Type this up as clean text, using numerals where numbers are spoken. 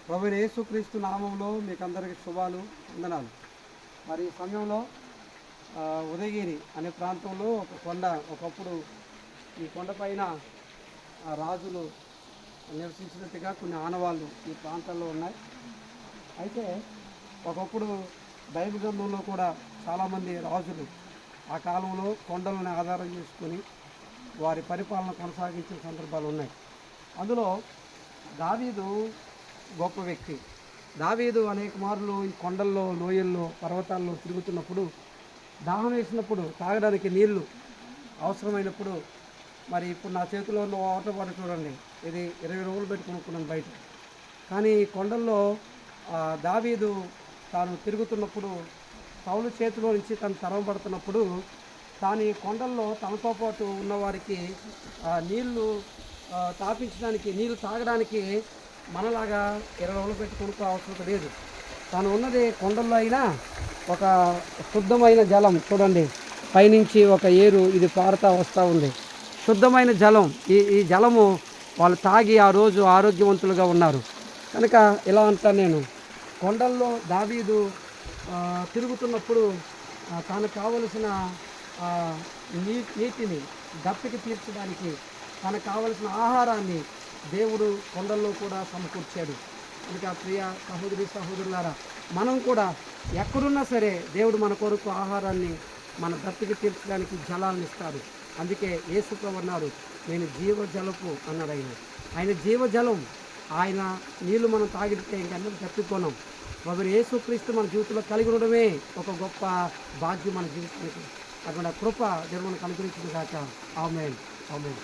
ప్రభువైన యేసుక్రీస్తు నామంలో మీకు అందరికీ శుభాలు, వందనాలు. మరి ఈ సమయంలో ఉదయగిరి అనే ప్రాంతంలో ఒక కొండ, ఒకప్పుడు ఈ కొండపైన రాజులు నివసించినట్టుగా కొన్ని ఆనవాళ్ళు ఈ ప్రాంతాల్లో ఉన్నాయి. అయితే ఒకప్పుడు బైబిల్ గ్రంథంలో కూడా చాలామంది రాజులు ఆ కాలంలో కొండలను ఆధారం చేసుకొని వారి పరిపాలన కొనసాగించిన సందర్భాలు ఉన్నాయి. అందులో దావీదు గొప్ప వ్యక్తి. దావీదు అనేక మార్లు ఈ కొండల్లో, లోయల్లో, పర్వతాల్లో తిరుగుతున్నప్పుడు దాహం వేసినప్పుడు తాగడానికి నీళ్లు అవసరమైనప్పుడు, మరి ఇప్పుడు నా చేతిలో ఉన్న వాటర్ బాటిల్ చూడండి, ఇది 20 రూపాయలు పెట్టి కొనుక్కున్నాను బయట. కానీ కొండల్లో దావీదు తాను తిరుగుతున్నప్పుడు సౌలు చేతిలో నుంచి తను తరమబడుతున్నప్పుడు తాను ఈ కొండల్లో తనతో పాటు ఉన్నవారికి నీళ్లు తాపించడానికి, నీళ్లు తాగడానికి మనలాగా 20 రూపాయలు పెట్టి కొనుక్కో అవసరం లేదు. తాను ఉన్నది కొండల్లో అయినా ఒక శుద్ధమైన జలం చూడండి, పైనుంచి ఒక ఏరు ఇది పారుతూ వస్తూ ఉంది. శుద్ధమైన జలం, ఈ జలము వాళ్ళు తాగి ఆ రోజు ఆరోగ్యవంతులుగా ఉన్నారు. కనుక ఇలా అంటాను నేను, కొండల్లో దావీదు తిరుగుతున్నప్పుడు తనకు కావలసిన నీటిని దప్పికి తీర్చడానికి, తనకు కావలసిన ఆహారాన్ని దేవుడు కొండల్లో కూడా సమకూర్చాడు. కనుక ప్రియ సహోదరి సహోదరులారా, మనం కూడా ఎక్కడున్నా సరే దేవుడు మన కొరకు ఆహారాన్ని, మన దప్పికి తీర్చడానికి జలాలను ఇస్తాడు. అందుకే యేసు ప్రభువు అన్నారు, నేను జీవజలపు అన్నాడు. ఆయన జీవజలం. ఆయన నీళ్లు మనం తాగితే ఇంకెన్నడూ తప్పిపోనాం. ప్రభువైన యేసుక్రీస్తు మన జీవితంలో కలిగి ఉండడమే ఒక గొప్ప భాగ్యం మన జీవితానికి. అక్కడ కృప దేవుడు మనకు అనుగ్రహించిన కాక. ఆమేన్, ఆమేన్.